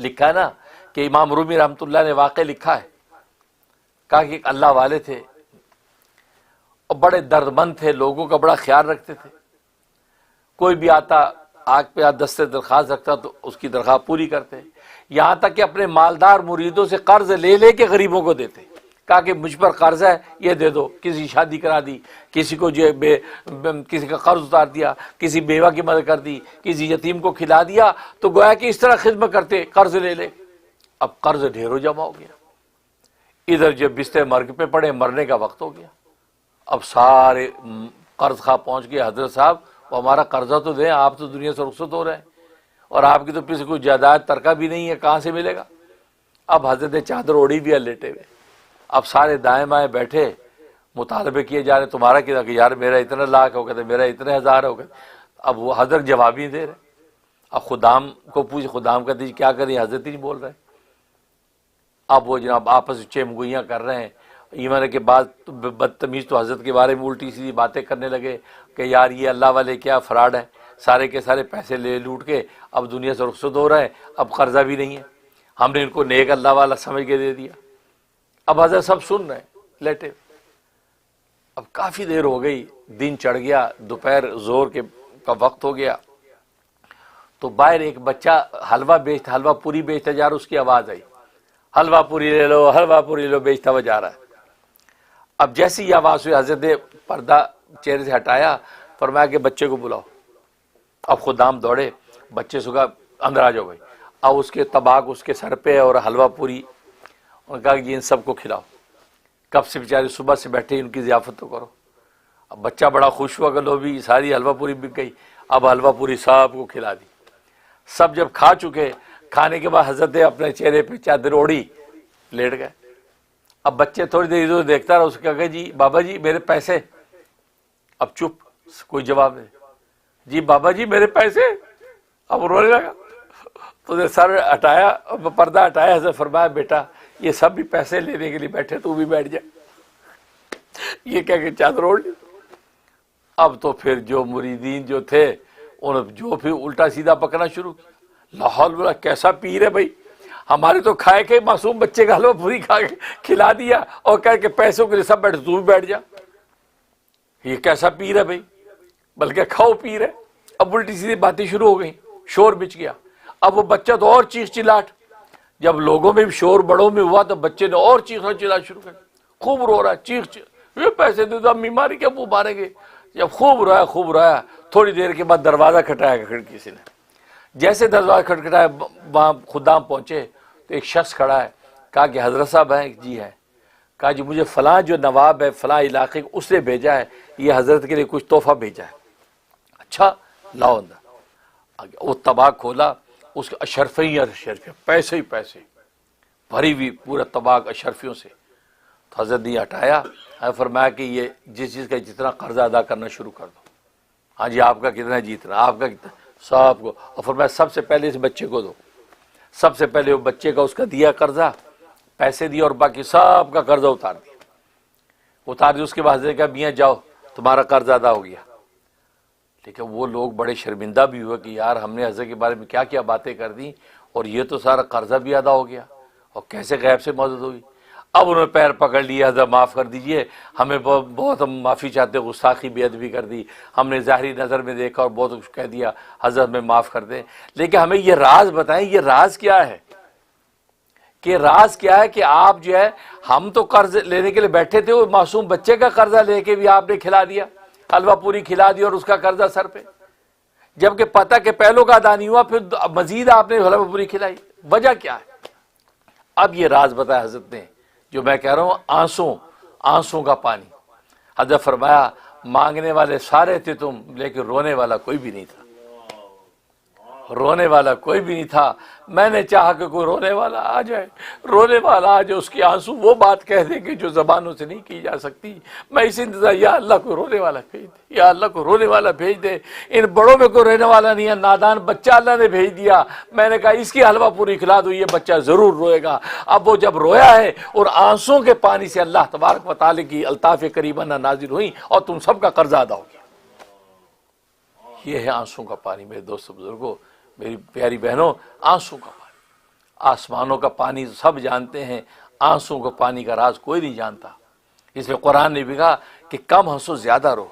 لکھا ہے نا کہ امام رومی رحمۃ اللہ نے واقع لکھا ہے، کہا کہ ایک اللہ والے تھے اور بڑے دردمند تھے، لوگوں کا بڑا خیال رکھتے تھے، کوئی بھی آتا آگ پہ دستے درخواست رکھتا تو اس کی درخواست پوری کرتے، یہاں تک کہ اپنے مالدار مریدوں سے قرض لے لے کے غریبوں کو دیتے، کہا کہ مجھ پر قرض ہے یہ دے دو، کسی شادی کرا دی، کسی کو جو کسی کا قرض اتار دیا، کسی بیوہ کی مدد کر دی، کسی یتیم کو کھلا دیا، تو گویا کہ اس طرح خدمت کرتے، قرض لے لے۔ اب قرض ڈھیروں جمع ہو گیا، ادھر جب بستر مرگ پہ پڑے، مرنے کا وقت ہو گیا، اب سارے قرض خواہ پہنچ گئے، حضرت صاحب وہ ہمارا قرضہ تو دیں، آپ تو دنیا سے رخصت ہو رہے ہیں اور آپ کی تو کسی کوئی جائیداد ترکہ بھی نہیں ہے، کہاں سے ملے گا؟ اب حضرت نے چادر اوڑھی بھی ہے لیٹے ہوئے، اب سارے دائیں بائیں بیٹھے مطالبے کیے جا رہے، تمہارا کیا کہ یار میرا اتنا لاکھ ہو گیا، میرا اتنے ہزار ہو گئے۔ اب وہ حضرت جواب ہی دے رہے، اب خدام کو پوچھ، خدام کا دیجیے کیا کریں، حضرت ہی نہیں بول رہے۔ اب وہ جناب آپس میں چمگوئیاں کر رہے ہیں، ایمان کے بعد بدتمیز تو حضرت کے بارے میں الٹی سیدھی باتیں کرنے لگے کہ یار یہ اللہ والے کیا فراڈ ہے، سارے کے سارے پیسے لے لوٹ کے اب دنیا سے رخصت ہو رہے ہیں، اب قرضہ بھی نہیں ہے، ہم نے ان کو نیک اللہ والا سمجھ کے دے دیا۔ اب حضرت سب سن رہے ہیں لیٹے، اب کافی دیر ہو گئی، دن چڑھ گیا، دوپہر زور کا وقت ہو گیا، تو باہر ایک بچہ حلوہ پوری بیچتا جا رہا، اس کی آواز آئی، حلوہ پوری لے لو، حلوہ پوری لو، بیچتا ہوا جا رہا ہے۔ اب جیسی یہ آواز ہوئی، حضرت نے پردہ چہرے سے ہٹایا، فرمایا کہ بچے کو بلاؤ۔ اب خدام دوڑے، بچے سکھا اندر آ جاؤ بھائی، اب اس کے طباق اس کے سر پہ اور حلوہ پوری، انہوں نے کہا کہ ان سب کو کھلاؤ، کب سے بیچارے صبح سے بیٹھے ان کی ضیافت تو کرو۔ اب بچہ بڑا خوش ہوا کہ لو بھی ساری حلوہ پوری بک گئی، اب حلوہ پوری سب کو کھلا دی۔ سب جب کھا چکے، کھانے کے بعد حضرت نے اپنے چہرے پہ چادر اوڑھی لیٹ گئے۔ اب بچے تھوڑی دیر ادھر دیکھتا رہا، اس کو کہا جی بابا جی میرے پیسے، اب چپ، کوئی جواب نہیں، جی بابا جی میرے پیسے، اب رونے لگا، تو سر ہٹایا، پردہ ہٹایا، حضرت فرمایا بیٹا یہ سب بھی پیسے لینے کے لیے بیٹھے، تو بھی بیٹھ جا، یہ کہہ کے چادر اوڑھ لی۔ اب تو پھر جو مریدین جو تھے انہوں نے جو پھر الٹا سیدھا پکنا شروع کیا، لاہور بولا کیسا پیر ہے بھائی، ہمارے تو کھائے کے معصوم بچے کا حلوہ پوری کھا کے کھلا دیا اور کہہ کے پیسوں کے لیے سب بیٹھے، تو بھی بیٹھ جا، یہ کیسا پیر ہے بھائی، بلکہ کھاؤ پیر ہے۔ اب الٹی سیدھی باتیں شروع ہو گئی، شور بچ گیا۔ اب وہ بچہ تو اور چیخ چلاٹ، جب لوگوں میں شور بڑوں میں ہوا تو بچے نے اور چیخنا چلاٹ شروع کر، خوب رو رہا ہے، چیخ یہ پیسے دے دو، امی ماری کے منہ ماریں گے۔ جب خوب رویا، تھوڑی دیر کے بعد دروازہ کھٹایا کھڑکی سے نے، جیسے دروازہ کھٹکھٹایا وہاں خدام پہنچے تو ایک شخص کھڑا ہے، کہا کہ حضرت صاحب ہیں؟ جی ہے۔ کہا جی مجھے فلاں جو نواب ہے فلاں علاقے اس نے بھیجا ہے، یہ حضرت کے لیے کچھ تحفہ بھیجا ہے۔ اچھا لاؤ اندر۔ وہ طباق کھولا، اس کے اشرفیاں پیسے ہی پیسے بھری ہوئی، پورا طباق اشرفیوں سے۔ تو حضرت نے ہٹایا، فرمایا کہ یہ جس چیز کا جتنا قرضہ ادا کرنا شروع کر دو۔ ہاں جی آپ کا کتنا جیتنا، آپ کا کتنا، سب کو۔ اور فرمایا سب سے پہلے اس بچے کو دو، سب سے پہلے وہ بچے کا اس کا دیا قرضہ، پیسے دیا، اور باقی سب کا قرضہ اتار دیا۔ اس کے بعد حضرت نے کہا میاں جاؤ تمہارا قرضہ ادا ہو گیا۔ لیکن وہ لوگ بڑے شرمندہ بھی ہوئے کہ یار ہم نے حضرت کے بارے میں کیا کیا باتیں کر دی، اور یہ تو سارا قرضہ بھی ادا ہو گیا، اور کیسے غیب سے مدد ہوئی۔ اب انہوں نے پیر پکڑ لیا، حضرت معاف کر دیجئے، ہمیں بہت ہم معافی چاہتے، گستاخی بے ادبی کر دی، ہم نے ظاہری نظر میں دیکھا اور بہت کچھ کہہ دیا، حضرت میں معاف کر دیں۔ لیکن ہمیں یہ راز بتائیں، یہ راز کیا ہے، کہ راز کیا ہے کہ آپ جو ہے، ہم تو قرض لینے کے لیے بیٹھے تھے، وہ معصوم بچے کا قرضہ لے کے بھی آپ نے کھلا دیا، حلوہ پوری کھلا دی اور اس کا قرضہ سر پہ، جبکہ پتہ کہ پہلوں کا ادا نہیں ہوا، پھر مزید آپ نے حلوہ پوری کھلائی، وجہ کیا ہے؟ اب یہ راز بتایا حضرت نے، جو میں کہہ رہا ہوں آنسوں کا پانی۔ حضرت فرمایا مانگنے والے سارے تھے تم، لیکن رونے والا کوئی بھی نہیں تھا، رونے والا کوئی بھی نہیں تھا۔ میں نے چاہا کہ کوئی رونے والا آ جائے، رونے والا آ جائے، اس کی آنسو وہ بات کہہ دے کہ جو زبانوں سے نہیں کی جا سکتی۔ میں اسی انتظار، یا اللہ کو رونے والا بھیج دے، یا اللہ کو رونے والا بھیج دے۔ ان بڑوں میں کوئی رونے والا نہیں ہے، نادان بچہ اللہ نے بھیج دیا۔ میں نے کہا اس کی حلوہ پوری کھلا دو، یہ بچہ ضرور روئے گا۔ اب وہ جب رویا ہے اور آنسوں کے پانی سے اللہ تبارک و تعالی کی الطاف کریمہ نازل ہوئی اور تم سب کا قرضہ ادا ہو گیا۔ یہ ہے آنسوں کا پانی، میرے دوستو بزرگوں، میری پیاری بہنوں، آنسوں کا پانی۔ آسمانوں کا پانی سب جانتے ہیں، آنسوں کا پانی کا راز کوئی نہیں جانتا۔ اس لیے قرآن نے بھی کہا کہ کم ہنسو زیادہ رو۔